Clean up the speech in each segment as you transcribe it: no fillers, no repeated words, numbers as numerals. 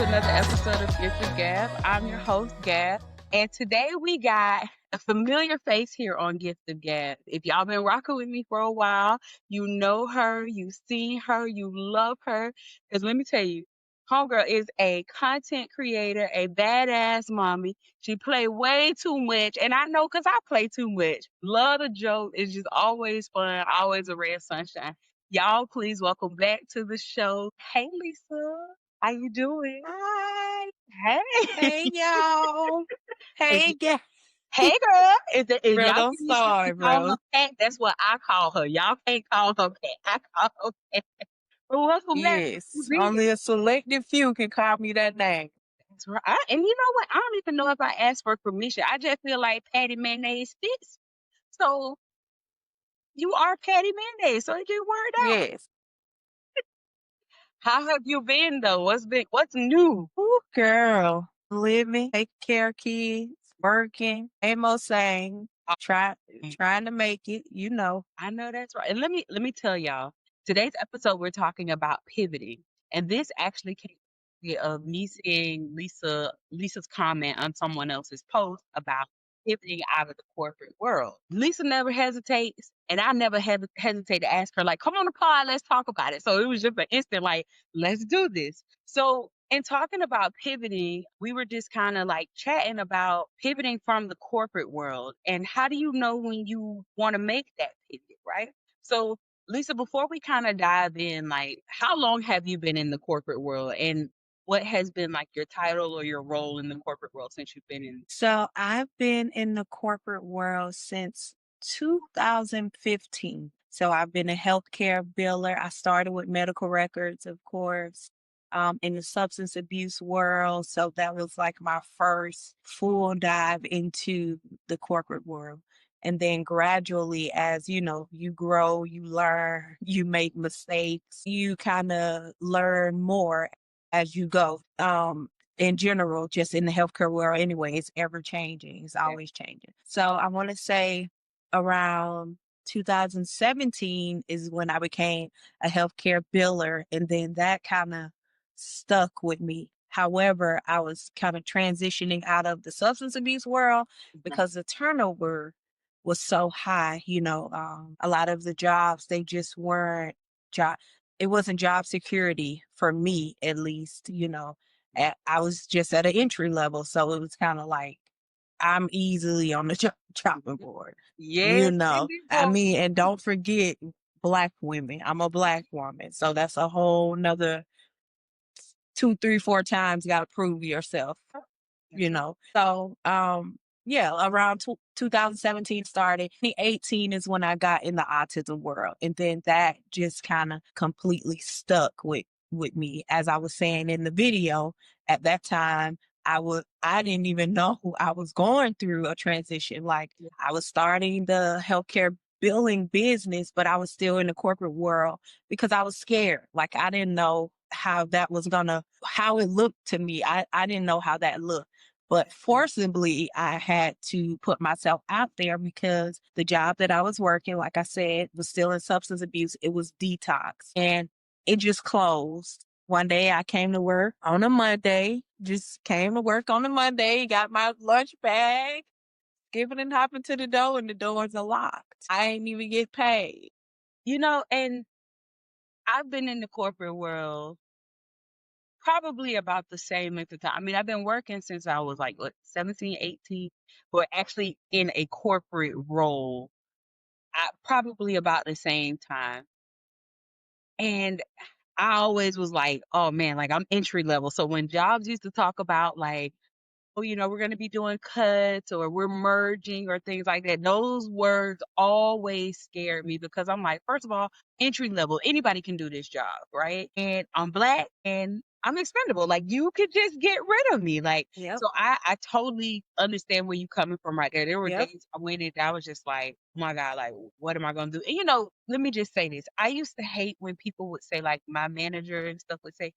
to another episode of Gift of Gab. I'm your host, Gab. And today we got a familiar face here on Gift of Gab. If y'all been rocking with me for a while, you know her, you've seen her, you love her. Because let me tell you, Homegirl is a content creator, a badass mommy. She play way too much. And I know because I play too much. Love the joke. It's just always fun, always a ray of sunshine. Y'all, please welcome back to the show. Hey, Lisa. How you doing? Hi. Hey. Hey, y'all. Is Hey, it- guys. hey, girl. Is Bro, y'all don't getting used to start, call her bro. Pat? That's what I call her. Y'all can't call her Pat. I call her Pat. Well, welcome back. Yes, Read only a selected few can call me that name. That's right. And you know what? I don't even know if I asked for permission. I just feel like Patty Mayonnaise fits. So you are Patty Mayonnaise. So it just worked out. Yes. How have you been though? What's new? Ooh, girl. Living, taking care of kids, working, ain't more saying, trying to make it, you know. I know that's right. And let me tell y'all, today's episode we're talking about pivoting. And this actually came of me seeing Lisa's comment on someone else's post about pivoting out of the corporate world. Lisa never hesitates, and I never hesitate to ask her, like, come on the pod, let's talk about it. So it was just an instant, like, let's do this. So in talking about pivoting, we were just kind of like chatting about pivoting from the corporate world and how do you know when you want to make that pivot, right? So, Lisa, before we kind of dive in, like, how long have you been in the corporate world and what has been like your title or your role in the corporate world since you've been in? So I've been in the corporate world since 2015. So I've been a healthcare biller. I started with medical records, of course, in the substance abuse world. So that was like my first full dive into the corporate world. And then gradually, as you know, you grow, you learn, you make mistakes, you kind of learn more as you go. In general, just in the healthcare world anyway, it's ever changing. It's Yeah. always changing. So I want to say around 2017 is when I became a healthcare biller. And then that kind of stuck with me. However, I was kind of transitioning out of the substance abuse world Mhm. because the turnover was so high. A lot of the jobs, they just weren't job. It wasn't job security for me, at least, I was just at an entry level. So it was kind of like I'm easily on the chopping board, Yes, and I before. mean, and don't forget Black women. I'm a Black woman. So that's a whole nother 2, 3, 4 times got to prove yourself, That's right. So, yeah, around 2017 started. 2018 is when I got in the autism world. And then that just kind of completely stuck with me. As I was saying in the video, at that time, I didn't even know I was going through a transition. Like Yeah. I was starting the healthcare billing business, but I was still in the corporate world because I was scared. Like I didn't know how it looked to me. I didn't know how that looked. But forcibly, I had to put myself out there because the job that I was working, like I said, was still in substance abuse. It was detox and it just closed. One day I came to work on a Monday, just came to work on a Monday, got my lunch bag, skipping and hopping to the door, and the doors are locked. I ain't even get paid. And I've been in the corporate world probably about the same length of time. I mean, I've been working since I was like, what, 17, 18, but actually in a corporate role, probably about the same time. And I always was like, oh man, like I'm entry level. So when jobs used to talk about like, oh, we're going to be doing cuts or we're merging or things like that. Those words always scared me because I'm like, first of all, entry level, anybody can do this job, right? And I'm Black and I'm expendable. Like you could just get rid of me. Like, Yep. so I totally understand where you coming from right there. There were Yep. days I went in, I was just like, oh my God, like, what am I going to do? And let me just say this. I used to hate when people would say, like, my manager and stuff would say,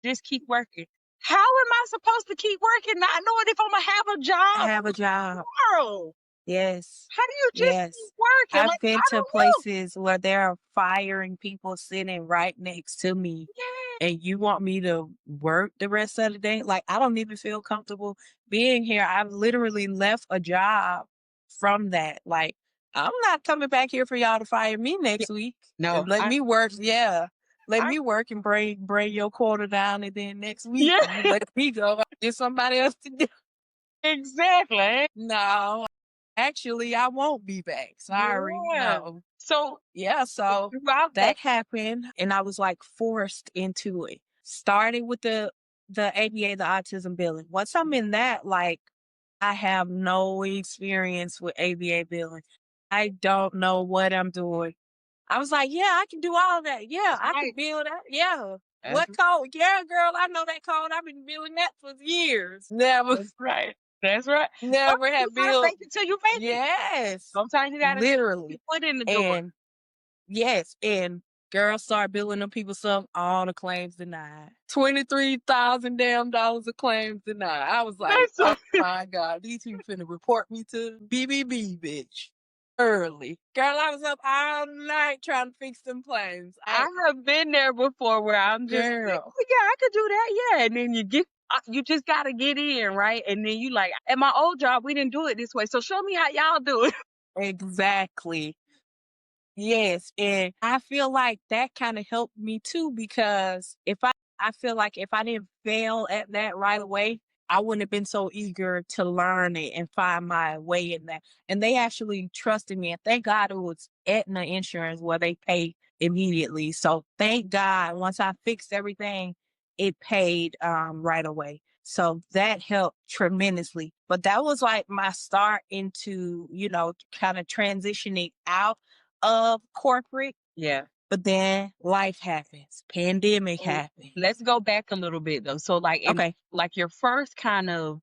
just keep working. How am I supposed to keep working not knowing if I'm gonna have a I job have a job. tomorrow? Yes. How do you just keep Yes. working? I've Like, been I to don't know. places where they're firing people sitting right next to me. and you want me to work the rest of the day? Like, I don't even feel comfortable being here. I've literally left a job from that. Like, I'm not coming back here for y'all to fire me Yeah. next week. No, Let me work. Yeah. Let I me work and bring your quota down, and then next week yeah, you let me go. Get somebody else to do. exactly. No, actually, I won't be back. Sorry. Yeah. No. So Yeah, so throughout that, that happened and I was like forced into it. Started with the ABA, the autism billing. Once I'm in that, like I have no experience with ABA billing. I don't know what I'm doing. I was like, yeah, I can do all that. Yeah, that's I can right. bill that. Yeah. That's, What code? Yeah, girl, I know that code. I've been billing that for years. Never, that's right. That's right. Well, never you had gotta billed. fake it till you make it. Yes, Sometimes you gotta literally. put in the door. And yes, and girls start billing them people some, all the claims denied. 23,000 damn dollars of claims denied. I was like, That's oh so my God, these people finna report me to BBB, bitch. Early. Girl, I was up all night trying to fix them claims. I have been there before where I'm just like, Girl, "Oh, yeah, I could do that, yeah," and then you just gotta get in, right? And then you like, "At my old job, we didn't do it this way, so show me how y'all do it." exactly. Yes, and I feel like that kinda helped me too because I feel like if I didn't fail at that right away, I wouldn't have been so eager to learn it and find my way in that. And they actually trusted me, and thank God it was Aetna insurance where they pay immediately. So thank God once I fixed everything, it paid right away. So that helped tremendously. But that was like my start into, kind of transitioning out of corporate, Yeah. but then life happens, pandemic So happened. let's go back a little bit though. So Okay. like your first kind of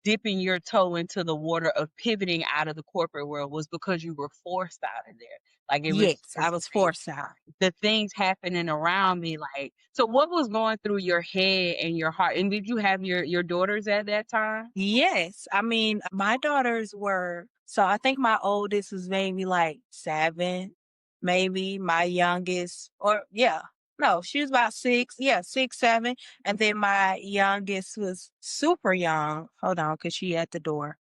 dipping your toe into the water of pivoting out of the corporate world was because you were forced out of there. Like it was Yes, I just was like forced out. the things happening around me. Like, so what was going through your head and your heart? And did you have your daughters at that time? Yes, I mean, my daughters were so I think my oldest was maybe like 7, maybe my youngest or yeah. No, she was about 6. Yeah, 6, 7. And then my youngest was super young. Hold on, cause she at the door.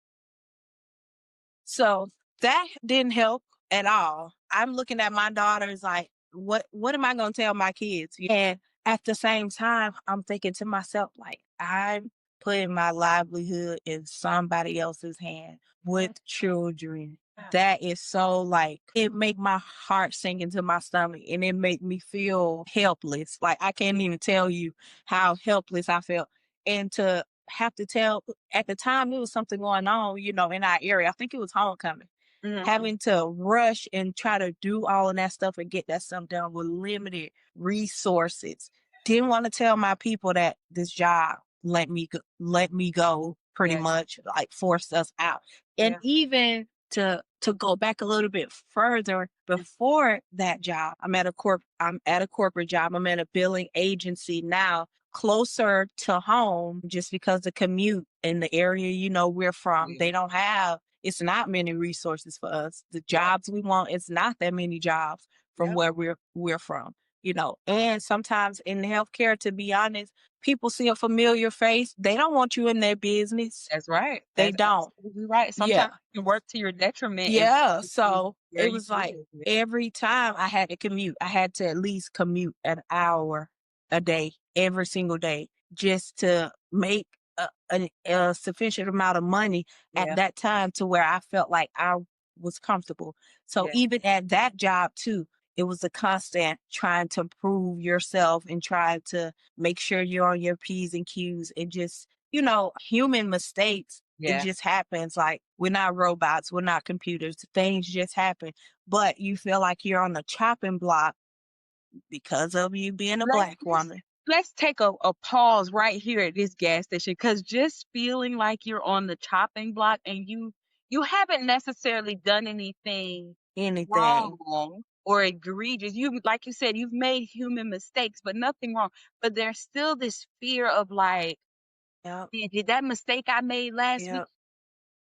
So that didn't help at all. I'm looking at my daughters like, what am I gonna tell my kids? And at the same time, I'm thinking to myself, like, I'm putting my livelihood in somebody else's hand with children. That is so like it make my heart sink into my stomach and it make me feel helpless. Like I can't even tell you how helpless I felt. And to have to tell at the time, it was something going on, in our area. I think it was homecoming. Mhm. Having to rush and try to do all of that stuff and get that stuff done with limited resources. Didn't want to tell my people that this job let me go pretty Yeah. much, like forced us out. And Yeah. even to go back a little bit further before that job, I'm at a corporate job. I'm at a billing agency now closer to home just because the commute in the area, we're from, Yeah. they don't have, it's not many resources for us. The Yeah. jobs we want, it's not that many jobs from Yep. where we're from, and sometimes in healthcare, to be honest, people see a familiar face. They don't want you in their business. That's right. They That's don't. absolutely right. Yeah. Sometimes it can work to your detriment if Yeah, if you so where it you was like live. Yeah. every time I had to commute, I had to at least commute an hour a day, every single day, just to make a sufficient amount of money at Yeah. that time to where I felt like I was comfortable. So Yeah. even at that job too, it was a constant trying to prove yourself and trying to make sure you're on your P's and Q's and just, human mistakes, it Yeah. just happens. Like we're not robots, we're not computers. Things just happen. But you feel like you're on the chopping block because of you being a Let's black let's woman. let's take a pause right here at this gas station because just feeling like you're on the chopping block and you haven't necessarily done anything Anything. wrong or egregious. You like you said, you've made human mistakes, but nothing wrong. But there's still this fear of like, Yep. "Man, did that mistake I made last week, Yep.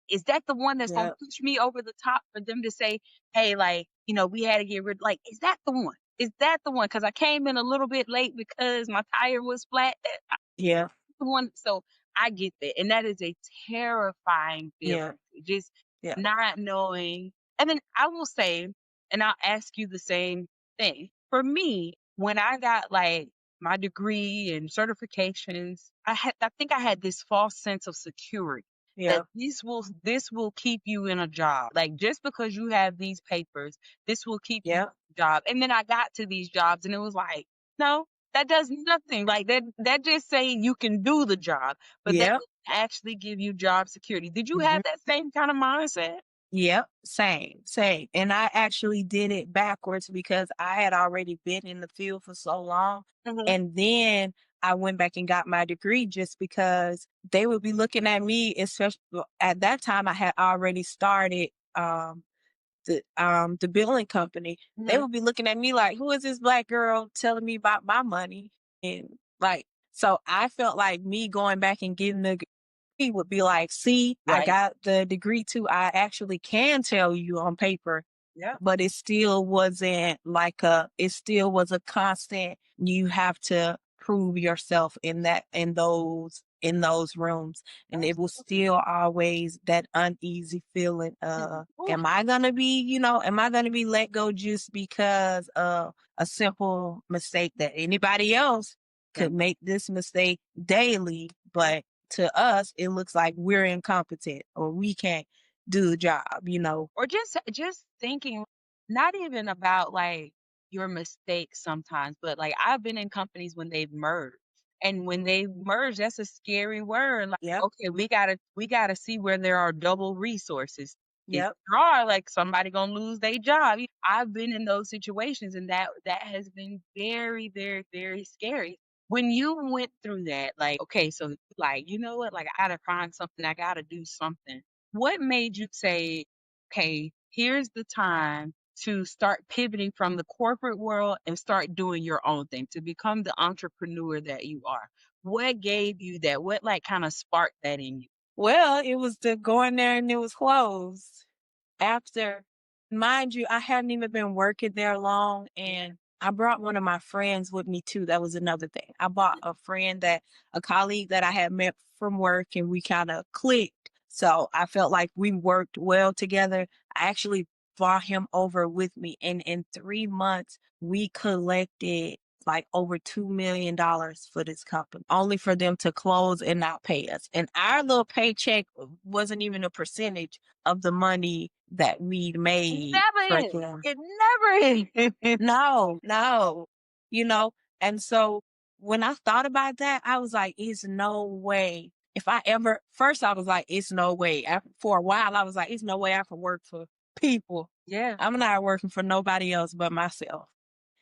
is that the one that's gonna Yep. push me over the top for them to say, hey, like, we had to get rid like, is that the one?" Is that the one? Because I came in a little bit late because my tire was flat. Yeah. The one so I get that, and that is a terrifying feeling, Yeah. just Yeah. not knowing. And then I will say, and I'll ask you the same thing. For me, when I got, like, my degree and certifications, I think I had this false sense of security that Yeah. this will keep you in a job. Like, just because you have these papers, this will keep you Yeah. in a job. And then I got to these jobs and it was like, "No, that does nothing." Like, that just saying you can do the job, but that Yeah. doesn't actually give you job security. Did you Mhm. have that same kind of mindset? Yep, same, same. And I actually did it backwards because I had already been in the field for so long. Mhm, And then I went back and got my degree just because they would be looking at me, especially at that time I had already started the billing company. They mhm. would be looking at me like, who is this black girl telling me about my money? And like, so I felt like me going back and getting the he would be like, see, I Right. got the degree too. I actually can tell you on paper, Yeah. but it still wasn't like it still was a constant. You have to prove yourself in those rooms. And it was Absolutely. still always that uneasy feeling Mhm. Ooh, am I gonna be let go just because of a simple mistake that anybody else yeah. could make this mistake daily, but to us it looks like we're incompetent or we can't do the job. Or just thinking, not even about, like, your mistakes sometimes, but, like, I've been in companies when they've merged, and when they merge, that's a scary word, like, Yep. "Okay, we gotta see where there are double resources." If Yep. there are, like, somebody gonna lose their job. I've been in those situations, and that has been very, very, very scary. When you went through that, like, okay, so, like, "You know what? Like, I gotta find something, I gotta do something." What made you say, "Okay, here's the time to start pivoting from the corporate world and start doing your own thing, to become the entrepreneur that you are?" What gave you that? What, like, kinda sparked that in you? Well, it was the going there and it was closed. After, mind you, I hadn't even been working there long, and I brought one of my friends with me too. That was another thing. I bought a colleague that I had met from work, and we kind of clicked. So I felt like we worked well together. I actually brought him over with me, and in 3 months, we collected like over $2 million for this company, only for them to close and not pay us. And our little paycheck wasn't even a percentage of the money that we'd made Never for is. them. It never is. No, no, you know? And so when I thought about that, I was like, it's no way. If I ever, first I was like, it's no way. For a while, I was like, it's no way I can work for people. Yeah, I'm not working for nobody else but myself.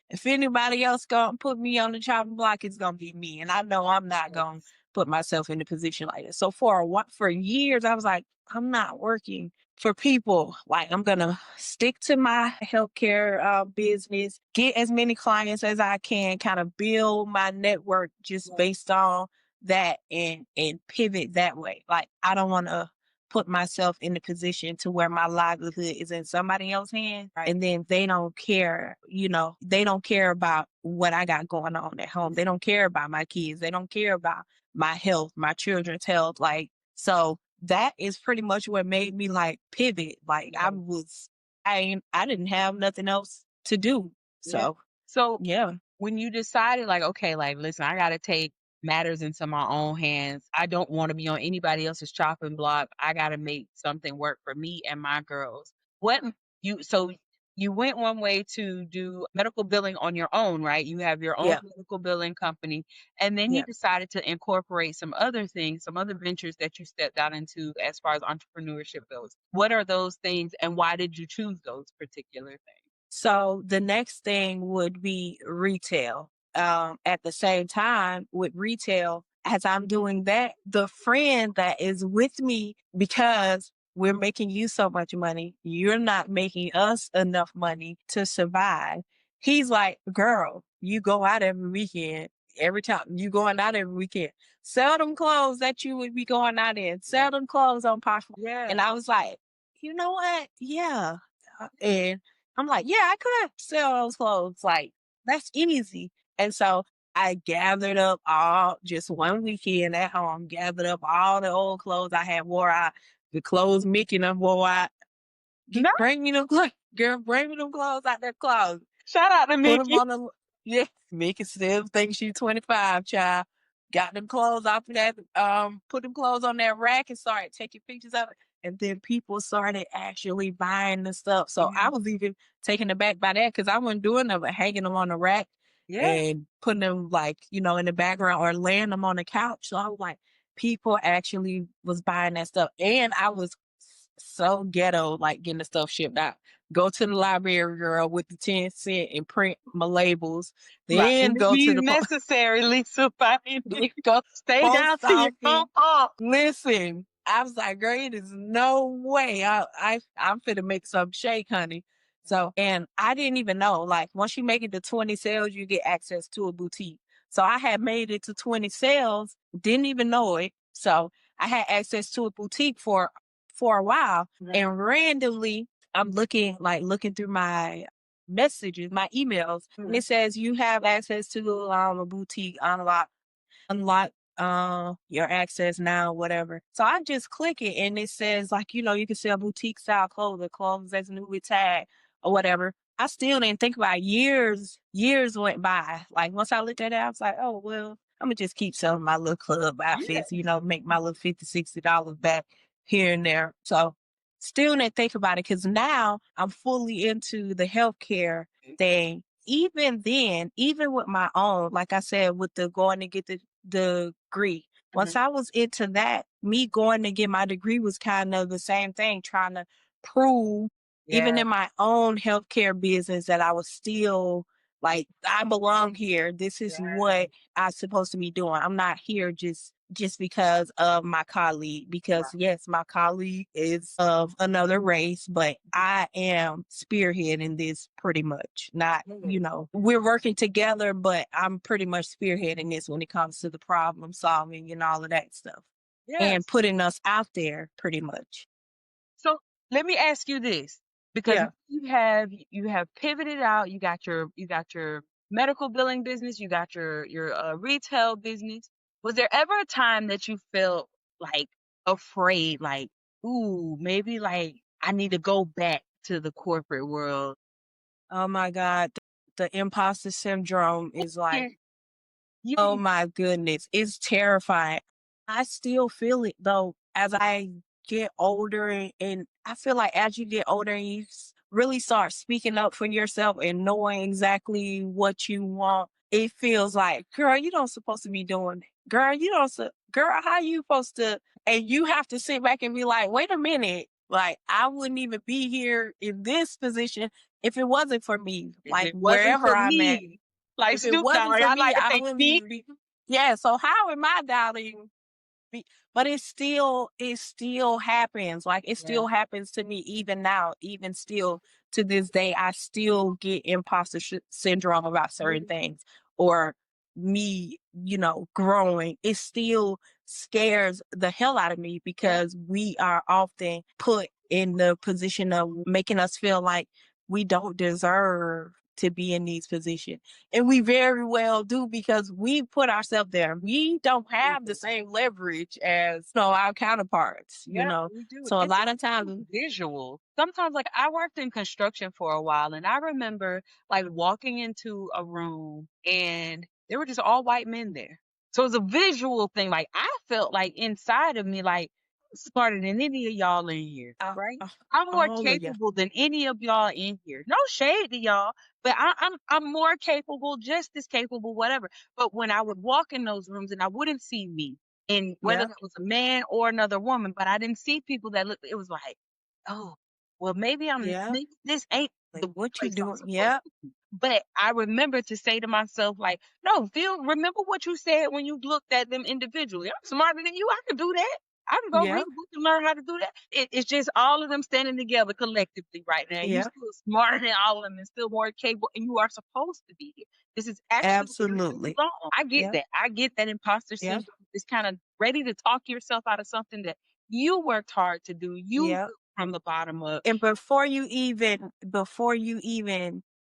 If anybody else gonna put me on the chopping block, it's gonna be me. And I know I'm not gonna yes, put myself in a position like that. So for years, I was like, I'm not working for people. Like I'm gonna stick to my healthcare business, get as many clients as I can, kind of build my network just right, based on that and pivot that way. Like I don't want to put myself in the position to where my livelihood is in somebody else's hands right. and then they don't care, they don't care about what I got going on at home. They don't care about my kids. They don't care about my health, my children's health. Like, so that is pretty much what made me like pivot. Like Right. I didn't have nothing else to do. Yeah. So So yeah, when you decided, like, okay, like, listen, I gotta take matters into my own hands. I don't want to be on anybody else's chopping block. I gotta make something work for me and my girls. What so you went one way to do medical billing on your own, right? You have your own yeah, medical billing company, and then you yeah. decided to incorporate some other things, some other ventures that you stepped out into as far as entrepreneurship goes. What are those things, and why did you choose those particular things? So the next thing would be retail. At the same time with retail, as I'm doing that, the friend that is with me because we're making you so much money, you're not making us enough money to survive. He's like, girl, you go out every weekend. Every time you going out every weekend, sell them clothes that you would be going out in, sell them clothes on Poshmark. Yeah. And I was like, you know what? Yeah. And I'm like, yeah, I could sell those clothes. Like, That's easy. And so I gathered up all just one weekend at home, gathered up all the old clothes I had wore out, the clothes Mickey and them wore out. No, Bring me them clothes, girl, bring me them clothes out that closet. shout out to Put them Mickey. on the yeah, Mickey still thinks she's 25, child. Got them clothes off of that, put them clothes on that rack and started taking pictures of it. And then people started actually buying the stuff. So I Yeah. was even taken aback by that because I wasn't doing nothing but hanging them on the rack Yeah. and putting them like, in the background or laying them on the couch. So I was like, people actually was buying that stuff. And I was so ghetto, like getting the stuff shipped out. Go to the library, girl, with the 10 cent and print my labels. Right. Then And it go be to the necessary, Lisa. then go Stay down post till you office. come up. Listen, I was like, girl, it is no way. I'm finna make some shake, honey. So, and I didn't even know, like, once you make it to 20 sales, you get access to a boutique. So I had made it to 20 sales, didn't even know it. So I had access to a boutique for a while. Right. And randomly, I'm looking through my messages, my emails, and Mhm. it says you have access to a boutique unlock your access now, whatever. So I just click it and it says like, you can sell boutique style clothes that's new with tag or whatever. I still didn't think about it. Years went by. Like once I looked at it, I was like, oh well, I'm gonna just keep selling my little club Yeah. outfits, make my little $50, $60 back here and there. So still didn't think about it because now I'm fully into the healthcare thing. Even then, even with my own, like I said, with the going to get the degree. Once Mhm. I was into that, me going to get my degree was kind of the same thing, trying to prove, even Yeah. in my own healthcare business, that I was still like, I belong here. This is Right. what I'm supposed to be doing. I'm not here just because of my colleague. Because Right. yes, my colleague is of another race, but I am spearheading this pretty much. Not, Yeah. we're working together, but I'm pretty much spearheading this when it comes to the problem solving and all of that stuff. And Yes. putting us out there pretty much. So let me ask you this, because Yeah. you have pivoted out. You got your medical billing business. You got your retail business. Was there ever a time that you felt like afraid, like, ooh, maybe like I need to go back to the corporate world? Oh my God. The imposter syndrome is Yeah. like, oh Yeah. my goodness, it's terrifying. I still feel it though as I get older, and I feel like as you get older and you really start speaking up for yourself and knowing exactly what you want, it feels like, girl, you don't supposed to be doing that. Girl, you don't, girl, how you supposed to? And you have to sit back and be like, wait a minute, like I wouldn't even be here in this position if it wasn't for me, If like it wasn't wherever for I'm at. me, like If it Snoop Dogg, wasn't for I me, like to I say wouldn't me. even be. Yeah, so how am I doubting be but it still happens, like, it Yeah. still happens to me even now, even still to this day, I still get imposter syndrome about certain Yeah. things, or me, growing. It still scares the hell out of me Yeah. because we are often put in the position of making us feel like we don't deserve to be in these positions. And we very well do because we put ourselves there. We don't have the same leverage as our counterparts. Yeah, we do. So a And lot it's of so times, visual. Sometimes, like, I worked in construction for a while, and I remember, like, walking into a room and there were just all white men there. So it's a visual thing. Like, I felt like inside of me, like, I'm smarter than any of y'all in here, uh, right? uh, I'm more all of you. capable than any of y'all in here. No shade to y'all, but I'm more capable, just as capable, whatever. But when I would walk in those rooms and I wouldn't see me, and whether Yeah, that was a man or another woman, but I didn't see people that looked, it was like, "Oh, well, yeah. maybe this ain't Like the what you place I'm doing? supposed Yeah, to be." But I remember to say to myself, like, "No, remember what you said when you looked at them individually. I'm smarter than you. I can do that. I can go yeah, read a book and learn how to do that." It's just all of them standing together collectively right now. You yeah. still smarter than all of them and still more capable, and you are supposed to be here. This is actually where you Absolutely. belong. I get Yeah, that. I get that imposter yeah, syndrome is kind of ready to talk yourself out of something that you worked hard to do. You yeah. built from the bottom up. And before you even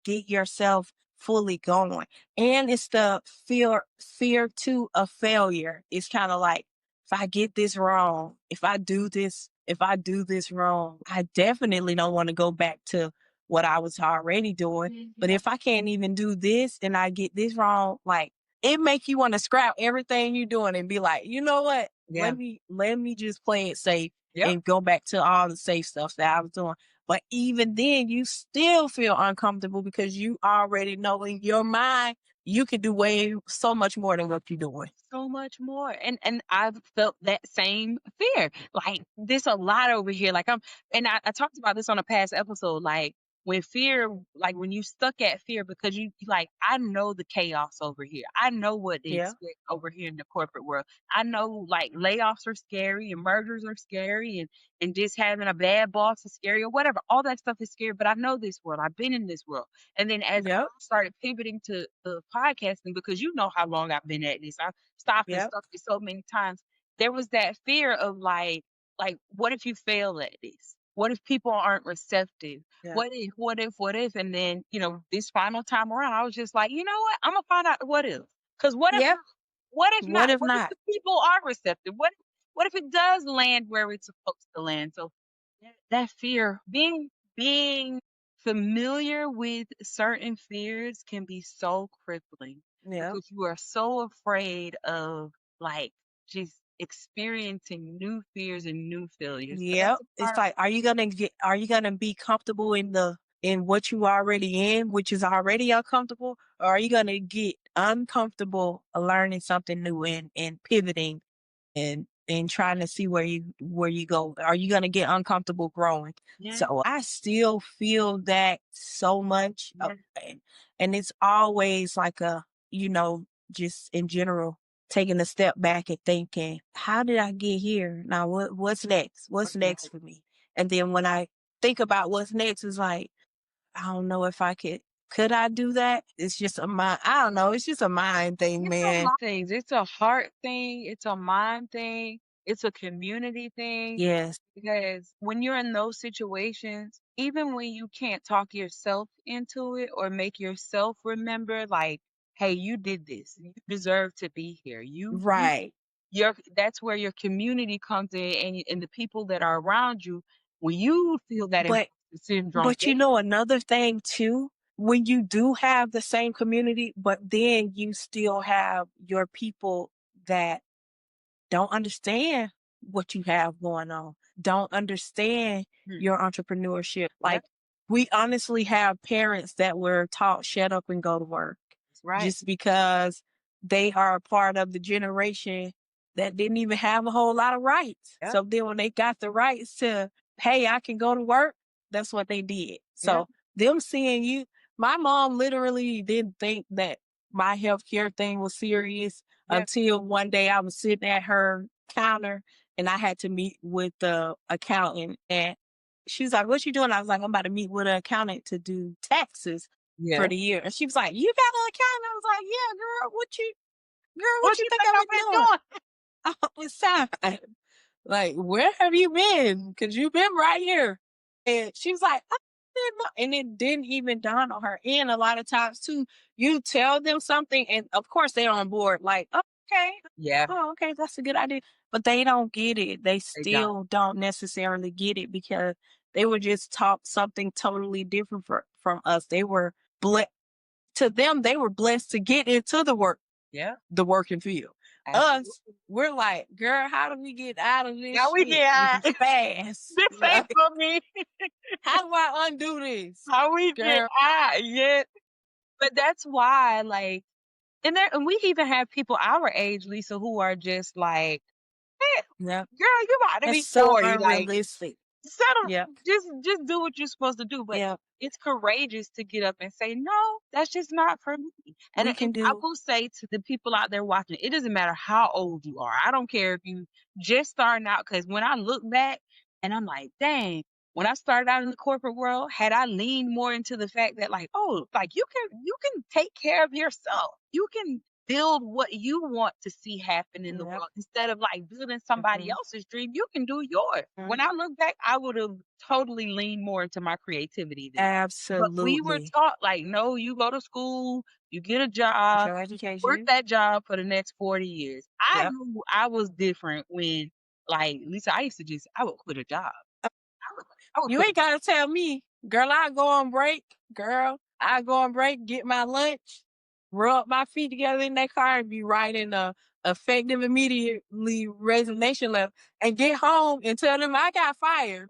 get yourself fully going. And it's the fear too of failure. It's kind of like, if I get this wrong, if I do this wrong, I definitely don't want to go back to what I was already doing. But Yeah. if I can't even do this and I get this wrong, like, it make you want to scrap everything you're doing and be like, you know what? Yeah. Let me just play it safe Yep. and go back to all the safe stuff that I was doing. But even then, you still feel uncomfortable because you already know in your mind you could do way so much more than what you're doing. So much more. And I've felt that same fear. Like this a lot over here. Like I talked about this on a past episode. Like when fear, like when you stuck at fear because like I know the chaos over here. I know what to Yeah, expect over here in the corporate world. I know like layoffs are scary and mergers are scary and just having a bad boss is scary or whatever. All that stuff is scary. But I know this world. I've been in this world. And then as I yep, started pivoting to the podcasting, because you know how long I've been at this. I stopped and yep, stuck it so many times. There was that fear of like, what if you fail at this? What if people aren't receptive? yeah, What if? And then, this final time around, I was just like, you know what? I'm gonna find out what if. Because what if yep. not? What if not? What if What if not? the people are receptive? What if it does land where it's supposed to land? So that fear, being familiar with certain fears can be so crippling Yep, because you are so afraid of like just experiencing new fears and new failures. But that's yep. a It's part. like, are you gonna be comfortable in what you already in, which is already uncomfortable, or are you gonna get uncomfortable learning something new and pivoting and trying to see where you go? Are you gonna get uncomfortable growing? Yeah, So I still feel that so much, yeah, and it's always like you know, just in general, taking a step back and thinking, how did I get here? Now what's next? What's next for me? And then when I think about what's next, it's like, I don't know if I could I do that? It's just a mind. I don't know. It's just a mind thing, it's a man. lot of things. It's a heart thing. It's a mind thing. It's a community thing. Yes. Because when you're in those situations, even when you can't talk yourself into it or make yourself remember, like, hey, you did this. You deserve to be here. Right. That's where your community comes in and the people that are around you, when you feel that imposter But syndrome, but you know another thing too, when you do have the same community, but then you still have your people that don't understand what you have going on, don't understand hmm, your entrepreneurship. yeah, Like, we honestly have parents that were taught shut up and go to work that's right. just because they are a part of the generation that didn't even have a whole lot of rights. Yeah, So then when they got the rights to, hey, I can go to work, that's what they did. yeah, So them seeing you, my mom literally didn't think that my healthcare thing was serious yeah, until one day I was sitting at her counter and I had to meet with the accountant. And she was like, "What you doing?" I was like, "I'm about to meet with an accountant to do taxes for yeah. the year." And she was like, "You got an accountant?" I was like, "Yeah, girl, what What you you think think I've I've been been doing?" doing? It's time. Like, where have you been? Because you've been right here. And she was like, I didn't know. And it didn't even dawn on her. And a lot of times, too, you tell them something, and of course, they're on board, like, "Oh, okay. Yeah, Oh, okay. That's a good idea." But they don't get it. They they don't. still don't necessarily get it because they were just taught something totally different from us. They were blessed. To them, they were blessed to get into Yeah, the working field. Us, absolutely. we're like, girl, how do we get out of this Now we shit get fast? this ain't Like, for me. how do I undo this? How we get Girl, out, yeah. But that's why, like, and we even have people our age, Lisa, who are just like, "Eh, yeah, girl, you about to it's be so 40, like, unrealistic. settle, Yeah, just do what you're supposed to do." But yeah, it's courageous to get up and say, "No, that's just not for me." And we and can I do. will say to the people out there watching, it doesn't matter how old you are. I don't care if you just starting out. Because when I look back and I'm like, "Dang." When I started out in the corporate world, had I leaned more into the fact that like, oh, like you can take care of yourself. You can build what you want to see happen in the Yep. world instead of like building somebody Mhm. else's dream. You can do yours. When Mhm. I look back, I would have totally leaned more into my creativity then. But we were Absolutely. taught like, no, you go to school, you get a job, Your work education. that job for the next 40 years. I Yep. knew I was different when, like, Lisa, I used to just, I would quit a job. I would You quit. ain't gotta tell me. Girl, I go on break. Girl, I go on break, get my lunch, rub my feet together in that car and be writing a effective immediately resignation letter and get home and tell them I got fired.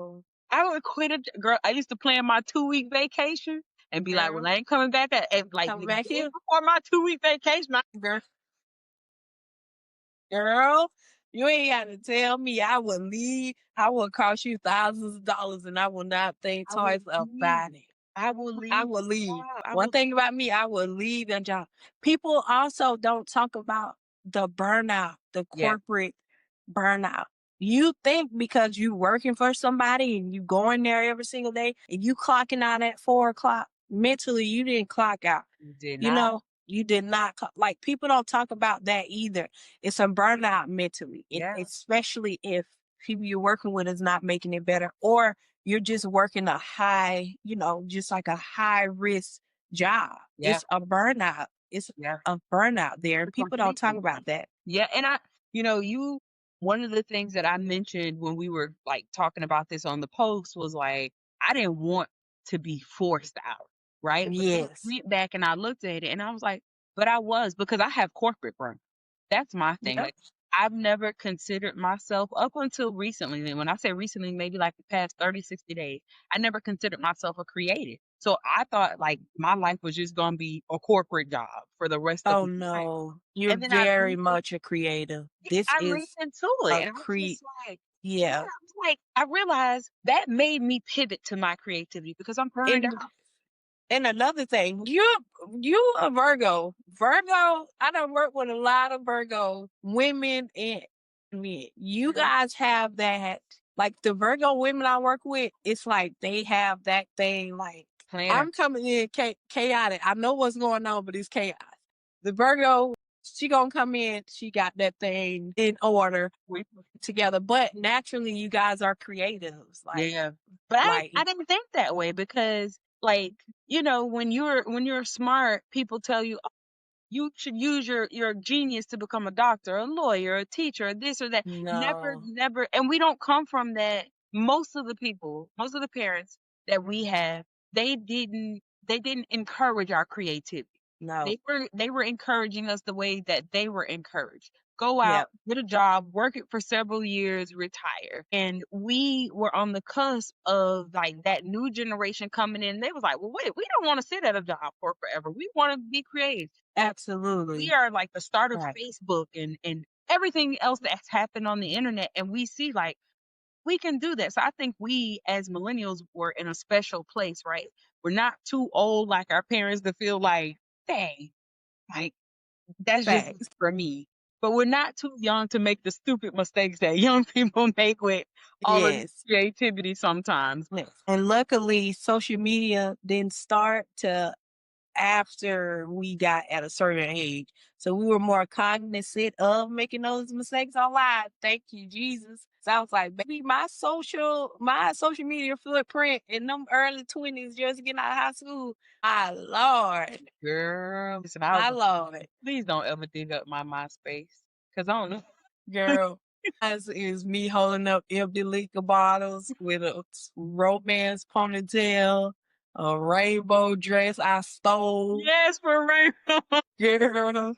I would quit girl. I used to plan my 2-week vacation and be like, well, Girl, I ain't coming back at like come the back day here. before my 2-week vacation. Girl, girl, you ain't got to tell me. I would leave. I will cost you thousands of dollars and I will not think I will twice leave. about it. I will I leave will the leave. job. I One will. thing about me, I will leave that job. People also don't talk about the burnout, the Yeah, corporate burnout. You think because you working for somebody and you going there every single day and you clocking out at 4 o'clock, mentally you didn't clock out. you did You not. know, you did not like people don't talk about that either. It's a burnout mentally, Yeah, especially if people you're working with is not making it better, or you're just working a high, just like a high risk job. yeah, It's a burnout. It's yeah. a burnout there, and people don't talk Completely. about that. Yeah, and you one of the things that I mentioned when we were, like, talking about this on the post was, like, I didn't want to be forced out, right? But then I Yes. went back and I looked at it and I was like, but I was because I have corporate burn. That's my thing, Yep. like, I've never considered myself up until recently, and when I say recently, maybe, like, the past 30, 60 days, I never considered myself a creative. So I thought, like, my life was just gonna be a corporate job for the rest of Oh my life. no, you're And then I very leaned in much a creative. yeah, This I leaned is into it, a and I was just like yeah, yeah. I was like, I realized that made me pivot to my creativity because I'm burned And out. another thing, you a Virgo. Virgo, I don't work with a lot of Virgo women and men. You Mhm. guys have that, like the Virgo women I work with, it's like they have that thing like Planner. I'm coming in chaotic. I know what's going on, but it's chaos. The Virgo, she gonna come in, she got that thing in order We together. But naturally you guys are creatives. yeah. But I Like didn't think that way because, like, when you're smart, people tell you, "Oh, you should use your genius to become a doctor, a lawyer, a teacher, this or that." Never, no, never, and we don't come from that. Most of the parents that we have, they didn't encourage our creativity. no. They were encouraging us the way that they were encouraged. Go out, Yeah. get a job, work it for several years, retire. And we were on the cusp of like that new generation coming in. They was like, well, wait, we don't want to sit at a job for forever. We want to be creative. And we Absolutely. are like the start of Right. Facebook and everything else that's happened on the internet. And we see like we can do that. So I think we as millennials were in a special place, right? We're not too old like our parents to feel like, dang, like that's just Facts. for me. But we're not too young to make the stupid mistakes that young people make with all of this Yes. creativity sometimes. Yes. And luckily, social media didn't start to after we got at a certain age. So we were more cognizant of making those mistakes online. Thank you, Jesus. So I was like, baby, my social media footprint in them early 20s, just getting out of high school. My Lord. Girl, listen, I was My like, Lord. please don't ever dig up my MySpace. Cause I don't know. Girl, as is me holding up empty liquor bottles with a romance ponytail, a rainbow dress I stole. Yes, for real. Girl,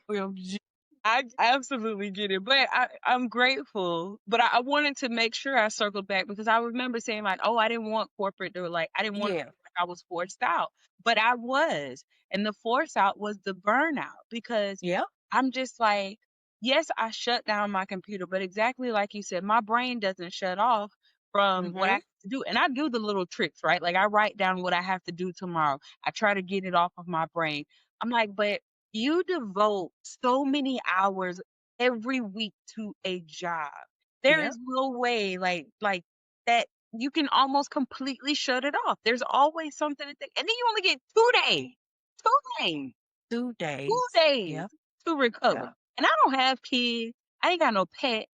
I absolutely get it, but I'm grateful. But I wanted to make sure I circled back because I remember saying like, "Oh, I didn't want corporate," or like, "I didn't want to yeah, feel like I was forced out," but I was, and the force out was the burnout because yeah, I'm just like, yes, I shut down my computer, but exactly like you said, my brain doesn't shut off from what I mm-hmm, have to do, and I do the little tricks, right? Like I write down what I have to do tomorrow. I try to get it off of my brain. I'm like, but you devote so many hours every week to a job. There yeah, is no way like that you can almost completely shut it off. There's always something to think. And then you only get 2 days. 2 days. 2 2 days, days. yeah, to recover. Yeah. And I don't have kids. I ain't got no pets.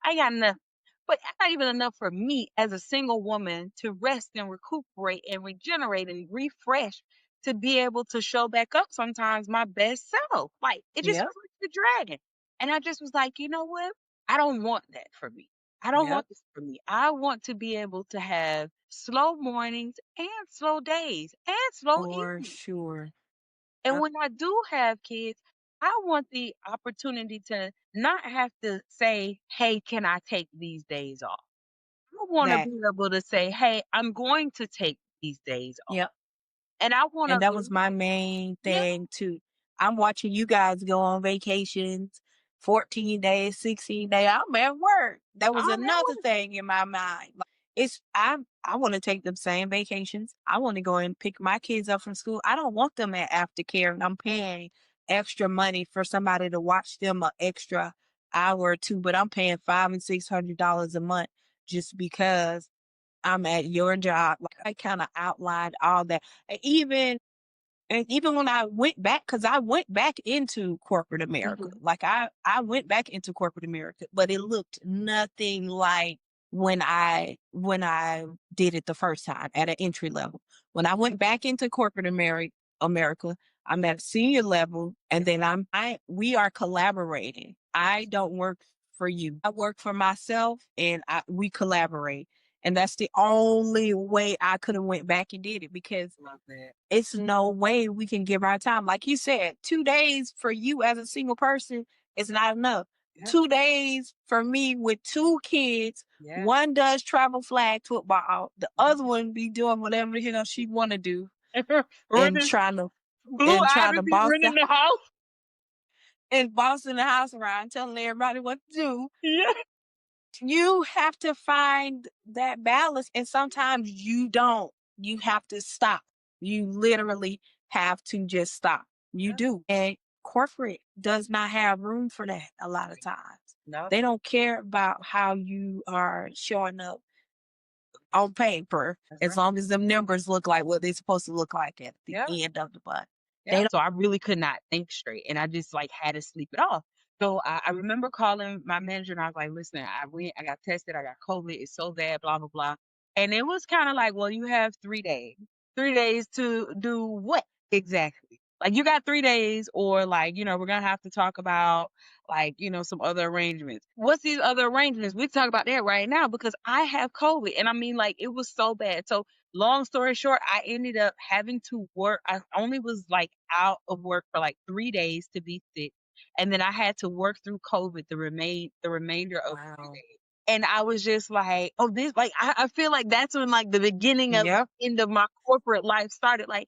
I ain't got nothing. But that's not even enough for me as a single woman to rest and recuperate and regenerate and refresh to be able to show back up sometimes my best self. Like it just Yep. was like the dragon. And I just was like, you know what? I don't want that for me. I don't Yep. want this for me. I want to be able to have slow mornings and slow days and slow For evenings. sure. And Yep. when I do have kids, I want the opportunity to not have to say, hey, can I take these days off? I want to That. be able to say, hey, I'm going to take these days off. Yep. And I want And to, that was my main yeah, thing too. I'm watching you guys go on vacations, 14 days, 16 days. I'm at work. That was I'm another at thing in my mind. Like, I want to take them same vacations. I want to go and pick my kids up from school. I don't want them at aftercare and I'm paying extra money for somebody to watch them an extra hour or two, but I'm paying $500 and $600 a month just because I'm at your job. Like I kind of outlined all that. And even when I went back, because I went back into corporate America, work. like I went back into corporate America, but it looked nothing like when I did it the first time at an entry level. When I went back into corporate America, I'm at a senior level, and then we are collaborating. I don't work for you. I work for myself, and we collaborate. And that's the only way I could have went back and did it because Love that. it's no way we can give our time. Like you said, 2 days for you as a single person is not enough. Yeah, 2 days for me with two kids. yeah. One does travel flag football. The other one be doing whatever the hell she want to do and Running, trying to Blue Ivy be boss running the house. and bossing the house around, telling everybody what to do. Yeah. You have to find that balance, and sometimes you don't. You have to stop. You literally have to just stop. You Yeah. do. And corporate does not have room for that a lot of times. No, They don't care about how you are showing up on paper that's as right. long as them numbers look like what they're supposed to look like at the Yeah. end of the month. They Yeah, don't. so I really could not think straight, and I just, like, had to sleep it off. So I remember calling my manager, and I was like, "Listen, I got tested, I got COVID, it's so bad, blah, blah, blah." And it was kinda like, "Well, you have 3 days. 3 days to do what exactly? Like, you got 3 days or, like, we're gonna have to talk about, like, some other arrangements." What's these other arrangements? We can talk about that right now because I have COVID, and I mean, like, it was so bad. So long story short, I ended up having to work. I only was like out of work for like 3 days to be sick. And then I had to work through COVID the remainder of 3 Wow. days. And I was just like, oh, this like I feel like that's when like the beginning of Yep. end of my corporate life started. Like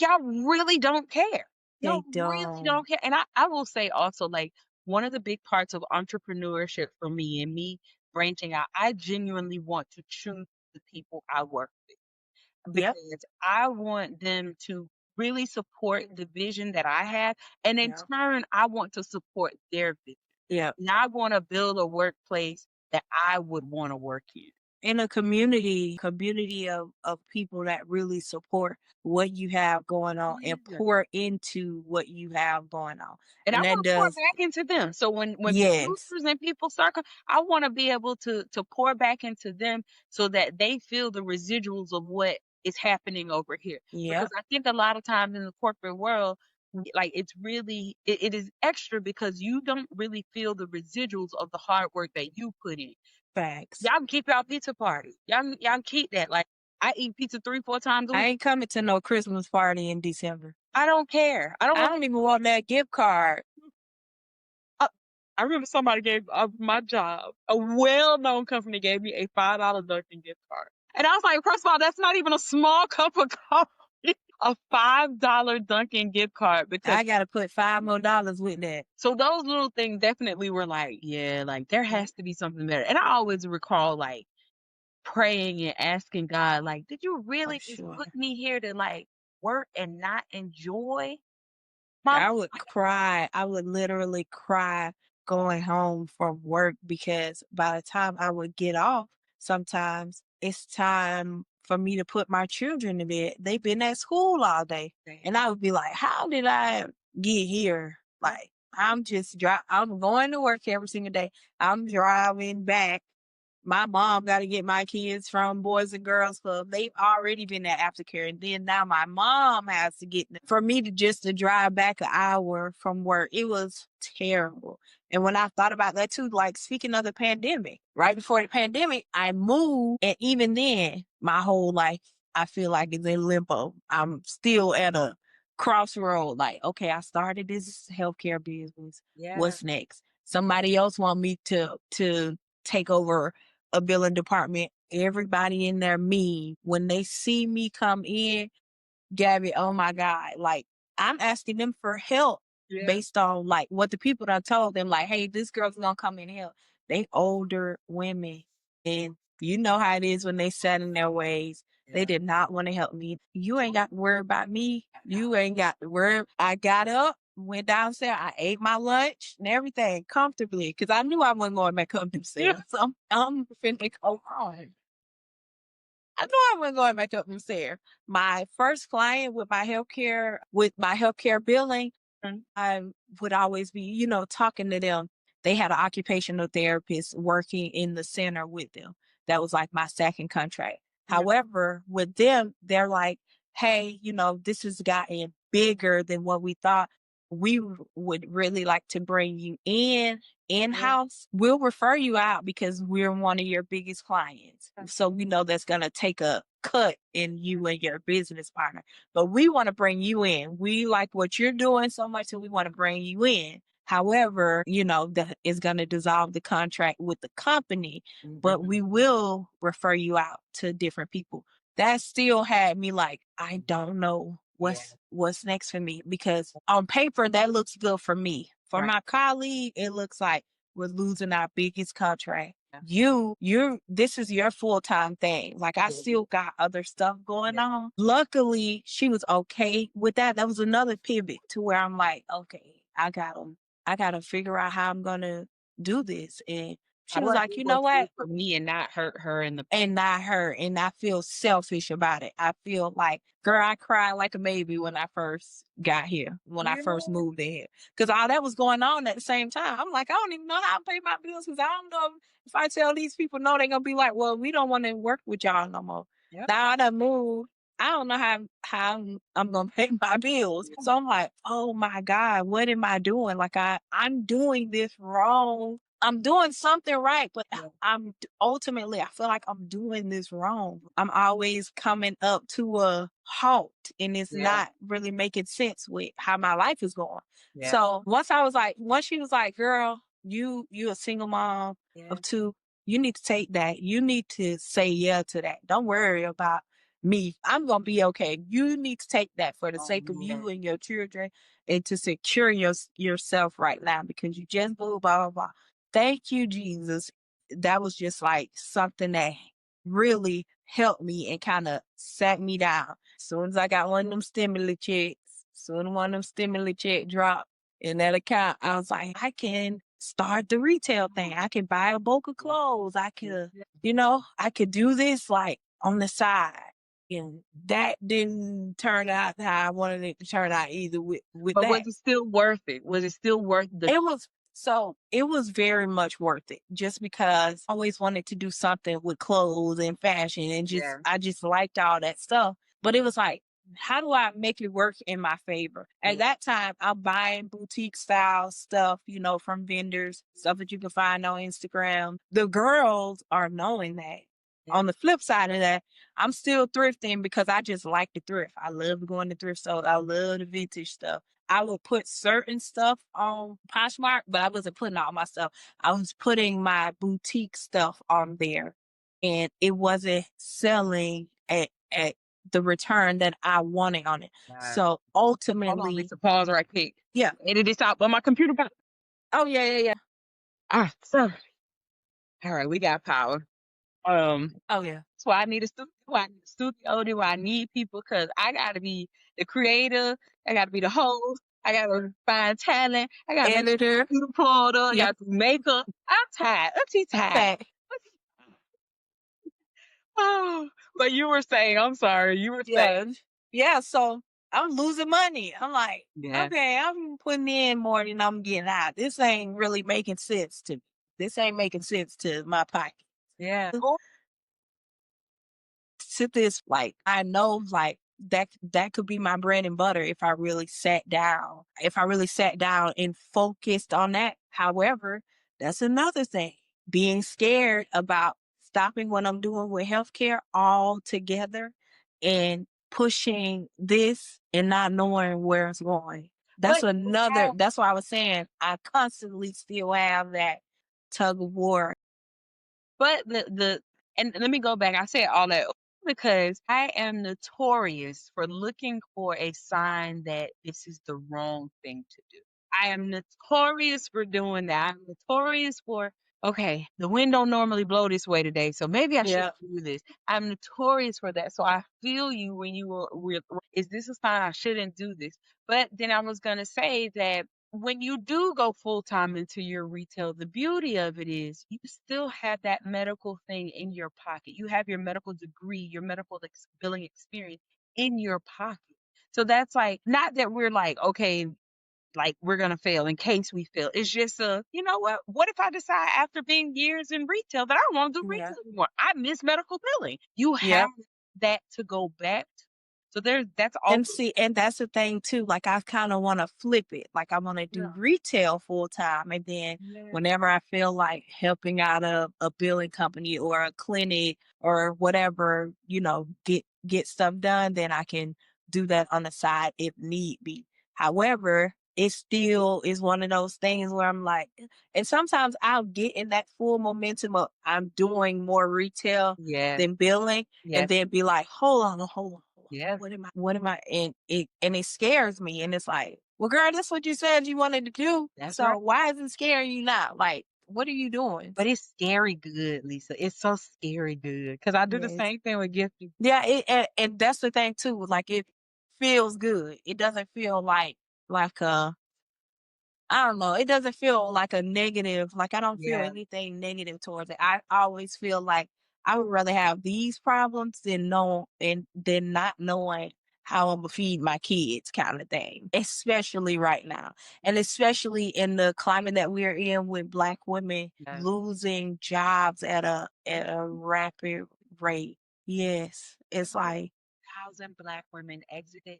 y'all really don't care. Y'all They really don't. don't care. And I will say also like one of the big parts of entrepreneurship for me and me branching out, I genuinely want to choose the people I work Yep. because I want them to really support the vision that I have. And in Yep. turn, I want to support their vision. Yep. And I want to build a workplace that I would want to work in. In a community of people that really support what you have going on and Yeah. pour into what you have going on. And I And that want to pour does back into them. So when yes. producers and people start, I want to be able to pour back into them so that they feel the residuals of what is happening over here. Because Yep. I think a lot of times in the corporate world, like it's really it is extra because you don't really feel the residuals of the hard work that you put in. Facts. Y'all can keep y'all pizza party. Y'all can keep that. Like I eat pizza 3, 4 times a I week. ain't coming to no Christmas party in December. I don't care. I don't I want don't even want that gift card. Uh, I remember somebody gave my job, a well-known company gave me a $5 Dunkin' gift card. And I was like, first of all, that's not even a small cup of coffee. A $5 Dunkin' gift card because I gotta put $5 more with that. so those little things definitely were like, yeah, like there has to be something better. And I always recall like praying and asking God, like, did you For really just sure. put me here to like work and not enjoy my life? I would cry. I would literally cry going home from work because by the time I would get off, sometimes it's time for me to put my children to bed. They've been at school all day. And I would be like, how did I get here? Yeah. Like, I'm going to work every single day. I'm driving back. My mom got to get my kids from Boys and Girls Club. They've already been at aftercare, and then now my mom has to get for me to just to drive back an hour from work. It was terrible. And when I thought about that too, like speaking of the pandemic, right before the pandemic, I moved, and even then, my whole life I feel like is in limbo. I'm still at a crossroad. Like, okay, I started this healthcare business. Yeah. What's next? Somebody else want me to take over a billing department. Everybody in there mean. When they see me come in, Gabby, oh my God, like I'm asking them for help Yeah. based on like what the people that told them, like, hey, this girl's gonna come in and help. They older women. And you know how it is when they set in their ways. They Yeah. did not want to help me. You ain't got to worry about me. You ain't got to worry. I got up, went downstairs, I ate my lunch and everything comfortably because I knew I wasn't going back up Yeah. themselves. So I'm finna go on. I know I wasn't going back up them stairs. My first client with my healthcare billing, Mhm. I would always be, talking to them. They had an occupational therapist working in the center with them. That was like my second contract. Yeah. However, with them, they're like, hey, this has gotten bigger than what we thought. We would really like to bring you Yeah. in-house. We'll refer you out because we're one of your biggest clients. So we know that's going to take a cut in you and your business partner. But we want to bring you in. We like what you're doing so much, so we want to bring you in. However, that is going to dissolve the contract with the company, but we will refer you out to different people. That still had me like, I don't know what's next for me because on paper that looks good for me. For Right. my colleague, it looks like we're losing our biggest contract. Yeah. This is your full-time thing. Like I still got other stuff going on. Luckily, she was okay with that. That was another pivot to where I'm like, okay, I gotta figure out how I'm gonna do this. And How she do was I like, do you know what's good what? for me and not hurt her in the And not her. And I feel selfish about it. I feel like, girl, I cried like a baby when I first got here, when I Yeah. first moved in here. Because all that was going on at the same time. I'm like, I don't even know how to pay my bills because I don't know if I tell these people no, they're gonna be like, well, we don't want to work with y'all no more. Yep. Now I done moved. I don't know how I'm gonna pay my bills. So I'm like, oh my God, what am I doing? Like I'm doing this wrong. I'm doing something right, but Yeah. ultimately I feel like I'm doing this wrong. I'm always coming up to a halt and it's Yeah. not really making sense with how my life is going. Yeah. So once she was like, girl, you a single mom Yeah. of two, you need to take that. You need to say yeah to that. Don't worry about me. I'm gonna be okay. You need to take that for the Oh, sake of yeah. you and your children and to secure yourself right now because you just moved, blah blah blah. Thank you, Jesus. That was just like something that really helped me and kind of sat me down. As soon as I got one of them stimulus checks, soon as one of them stimulus check dropped in that account, I was like, I can start the retail thing. I can buy a bulk of clothes. I could, Yeah. I could do this like on the side. And that didn't turn out how I wanted it to turn out either with But was that. it still worth it? Was it still worth the It was very much worth it just because I always wanted to do something with clothes and fashion and Yeah. I just liked all that stuff. But it was like, how do I make it work in my favor? At Yeah. that time, I'm buying boutique style stuff, from vendors, stuff that you can find on Instagram. The girls are knowing that. Yeah. On the flip side of that, I'm still thrifting because I just like to thrift. I love going to thrift stores. I love the vintage stuff. I would put certain stuff on Poshmark, but I wasn't putting all my stuff. I was putting my boutique stuff on there, and it wasn't selling at the return that I wanted on it. God. So Hold on, ultimately, Lisa. Pause right quick. yeah. Edit this out, but my computer got. Oh yeah, yeah, yeah. So all right, we got power. Oh yeah. That's why I need a studio. Why I need a studio. Do I need people? Because I gotta be the creator. I gotta be the host. I gotta find talent. I gotta make sure the Editor. computer pulled up. I Yeah. gotta do makeup. I'm tired. I'm too tired. Fact. Oh, but you were saying, I'm sorry. You were saying, Yeah. Yeah. So I'm losing money. I'm like, Yeah. okay, I'm putting in more than I'm getting out. This ain't really making sense to me. This ain't making sense to my pocket. Yeah. Or To this, like, I know, like, that could be my bread and butter if I really sat down. If I really sat down and focused on that. However, that's another thing. Being scared about stopping what I'm doing with healthcare altogether and pushing this and not knowing where it's going. but you have That's why I was saying I constantly still have that tug of war. but the and let me go back. I said all that because I am notorious for looking for a sign that this is the wrong thing to do. I am notorious for doing that. I'm notorious for, okay, the wind don't normally blow this way today, so maybe I should Yeah. do this. I'm notorious for that. So I feel you when you is this a sign I shouldn't do this? But then I was gonna say that when you do go full time into your retail, the beauty of it is you still have that medical thing in your pocket. You have your medical degree, your medical billing experience in your pocket. So that's like, not that we're like, okay, like we're gonna fail in case we fail. It's just you know what? What if I decide after being years in retail that I don't want to do Yeah. retail anymore? I miss medical billing. You have Yep. that to go back to. So that's all. And see, and that's the thing too. Like I kind of want to flip it. Like I want to Yeah. do retail full time, and then Yeah. whenever I feel like helping out a billing company or a clinic or whatever, get stuff done, then I can do that on the side if need be. However, it still is one of those things where I'm like, and sometimes I'll get in that full momentum of I'm doing more retail Yes. than billing, and Yes. then be like, hold on. Yes. What am I? And it scares me. And it's like, well, girl, that's what you said you wanted to do. That's right. So why is it scaring you now? Like, what are you doing? But it's scary good, Lisa. It's so scary good because I do the Yes. same thing with gifting. Yeah, and that's the thing too. Like it feels good. It doesn't feel like I don't know. It doesn't feel like a negative. Like I don't feel Yeah. anything negative towards it. I always feel like I would rather have these problems than not knowing how I'm gonna feed my kids, kind of thing. Especially right now, and especially in the climate that we're in with Black women Yeah. losing jobs at a rapid rate. Yes, it's like 1,000 Black women exited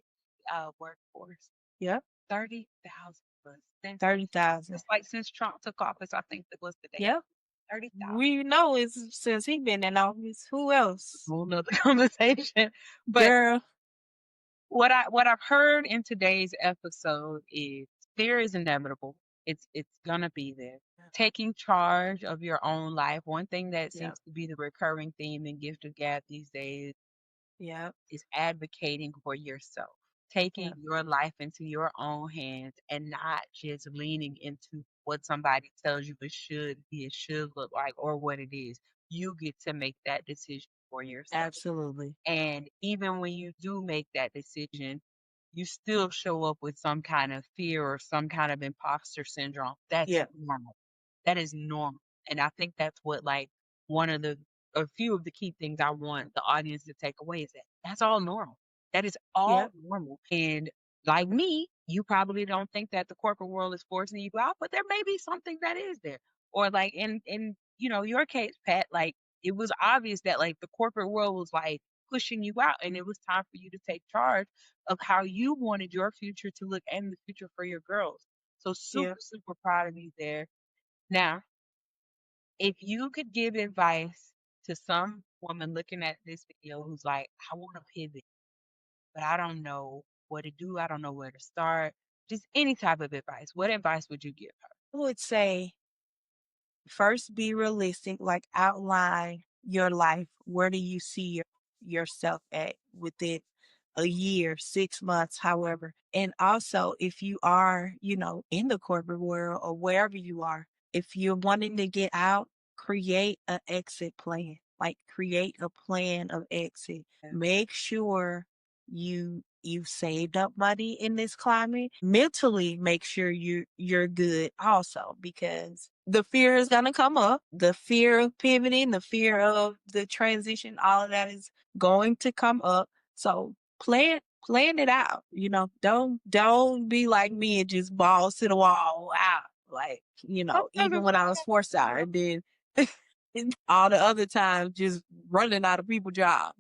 workforce. yep, 30,000 plus since 30,000. just like since Trump took office. I think that was the date. Yep. 30,000. We know it's since he been in office. Who else? Whole nother conversation. But Girl. what I've heard in today's episode is fear is inevitable. It's gonna be there. Taking charge of your own life. One thing that Yep. seems to be the recurring theme in Gift of Gab these days Yep. is advocating for yourself, Yep. taking your life into your own hands and not just leaning into what somebody tells you it should be, it should look like, or what it is. You get to make that decision for yourself. Absolutely. And even when you do make that decision, you still show up with some kind of fear or some kind of imposter syndrome. That's Yeah. normal. That is normal. And I think that's what, like, one of the, a few of the key things I want the audience to take away is that that's all normal. That is all Yep. normal. And like me, you probably don't think that the corporate world is forcing you out, but there may be something that is there. Or like in your case, Pat, like it was obvious that like the corporate world was like pushing you out and it was time for you to take charge of how you wanted your future to look and the future for your girls. So super, Yeah. super proud of you there. Now, if you could give advice to some woman looking at this video who's like, I want to pivot, but I don't know what to do. I don't know where to start. Just any type of advice. What advice would you give her? I would say first be realistic, like outline your life. Where do you see yourself at within a year, 6 months, however. And also if you are, in the corporate world or wherever you are, if you're wanting to get out, create an exit plan. Like create a plan of exit. Yeah. Make sure you've saved up money in this climate. Mentally make sure you're good also, because the fear is gonna come up. The fear of pivoting, the fear of the transition, all of that is going to come up. So plan it out. Don't be like me and just balls to the wall out. Like, Sometimes even it's when I was forced out, and then and all the other times just running out of people jobs.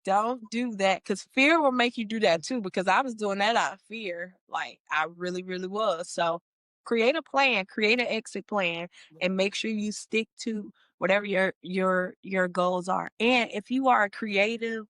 Don't do that, because fear will make you do that too, because I was doing that out of fear. Like, I really, really was. So create a plan, create an exit plan, and make sure you stick to whatever your goals are. And if you are a creative,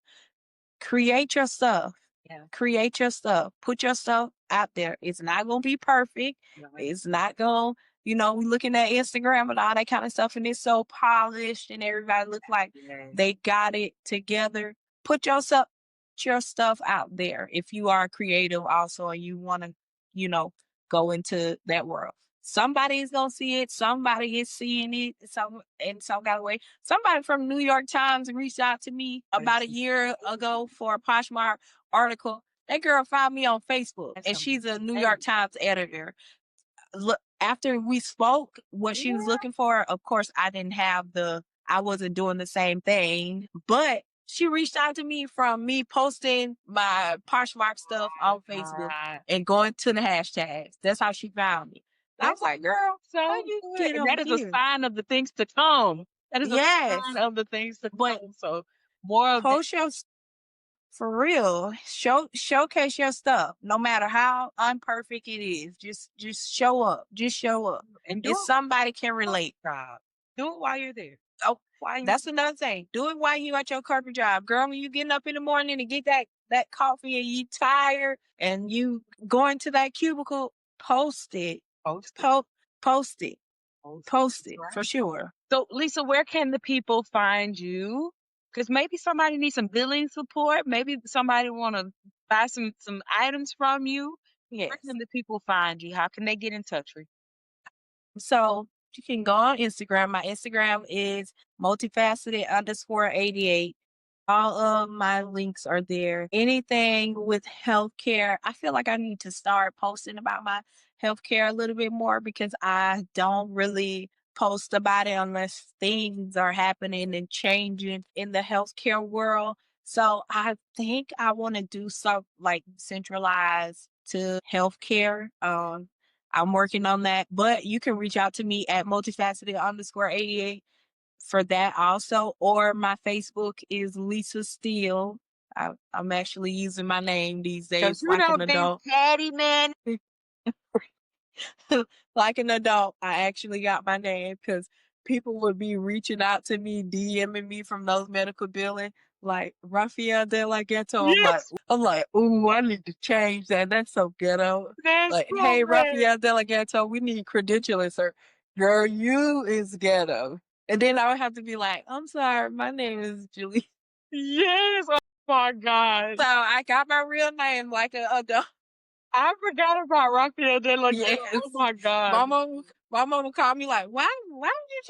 create your stuff. yeah, Create your stuff. Put your stuff out there. It's not gonna be perfect. right. It's not gonna, we looking at Instagram and all that kind of stuff, and it's so polished and everybody look like Yes. they got it together. Put your stuff out there if you are creative also and you wanna, you know, go into that world. Somebody is gonna see it, somebody is seeing it some kind of way. Somebody from New York Times reached out to me about a year ago for a Poshmark article. That girl found me on Facebook, That's and she's a New York amazing. Times editor. Look, after we spoke, what she was Yeah. looking for, of course, I wasn't doing the same thing, but she reached out to me from me posting my Poshmark stuff on Facebook God. and going to the hashtags. That's how she found me. And I was That's like, girl, how so you good. get And over that is a here? sign of the things to come. That is a sign Yes, of the things to but come. So more of that. post your for real. Showcase your stuff, no matter how unperfect it is. Just show up. Just show up. And do If it somebody can while relate. you're on the job. Do it while you're there. Oh, While you that's another thing. Do it while you at your corporate job. Girl, when you getting up in the morning to get that coffee and you tired and you going to that cubicle, post it. post it. Po- post it. Post it. Post That's it for right. sure. So Lisa, where can the people find you? Because maybe somebody needs some billing support. Maybe somebody want to buy some items from you. Where Yes. can the people find you? How can they get in touch with So you can go on Instagram. My Instagram is multifaceted_88. All of my links are there. Anything with healthcare, I feel like I need to start posting about my healthcare a little bit more, because I don't really post about it unless things are happening and changing in the healthcare world. So I think I want to do some like centralized to healthcare. I'm working on that, but you can reach out to me at multifaceted_88 for that also, or my Facebook is Lisa Steele. I'm actually using my name these because days you like know an them adult. catty man. Like an adult, I actually got my name because people would be reaching out to me, DMing me from those medical billing, like Rafael De La Ghetto. Yes, I'm like, ooh, I need to change that. That's so ghetto. that's Like, so hey, bad. Rafael De La Ghetto, we need credentialing, sir. Girl, you is ghetto. And then I would have to be like, I'm sorry, my name is Julie. Yes. Oh my God. So I got my real name like an adult. I forgot about Rafael De La Ghetto. Oh Yes. my God. My mama called me like, why did you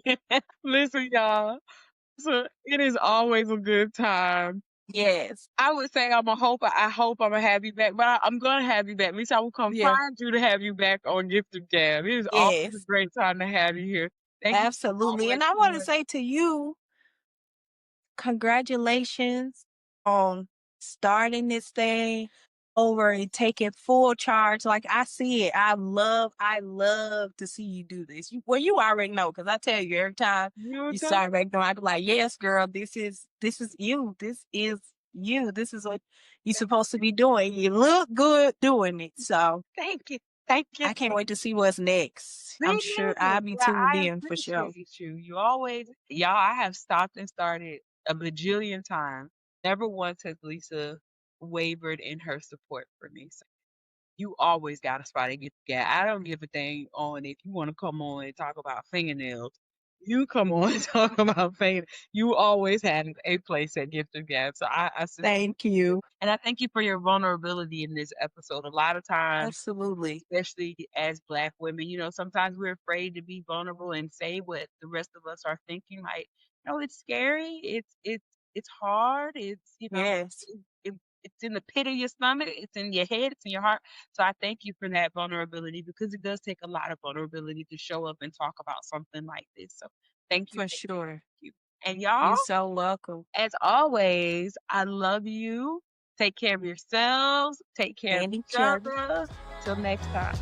change your Listen, y'all. So it is always a good time. Yes. I would say I hope I'm gonna have you back, but I'm gonna have you back. At least I will come Yeah. find you to have you back on Gift of Gab. It is always a Yes. great time to have you here. Thank you for Absolutely. always And I want to doing. say to you, congratulations on starting this thing over and taking full charge. Like, I see it. I love to see you do this. You already know, because I tell you every time You you too. start back doing, I be like, yes, girl, this is you. This is you. This is what you're supposed to be doing. You look good doing it. So Thank you. Thank you. I can't wait to see what's next. Me I'm sure neither. I'll be But tuned I in for sure. appreciate you. You always, y'all, I have stopped and started a bajillion times. Never once has Lisa wavered in her support for me. So you always got a spot at Get the Gab. I don't give a thing on if you want to come on and talk about fingernails. You come on and talk about fingernails. You always had a place at Gift of Gab. So I sincerely Thank you. and I thank you for your vulnerability in this episode. A lot of times Absolutely. especially as Black women, sometimes we're afraid to be vulnerable and say what the rest of us are thinking. Like, it's scary. It's hard. Yes, It, it, it's in the pit of your stomach. It's in your head. It's in your heart. So I thank you for that vulnerability because it does take a lot of vulnerability to show up and talk about something like this. So thank you, for thank you, sure. thank you. And y'all, You're so welcome. as always, I love you. Take care of yourselves. Take care of And each each other. other. Till next time.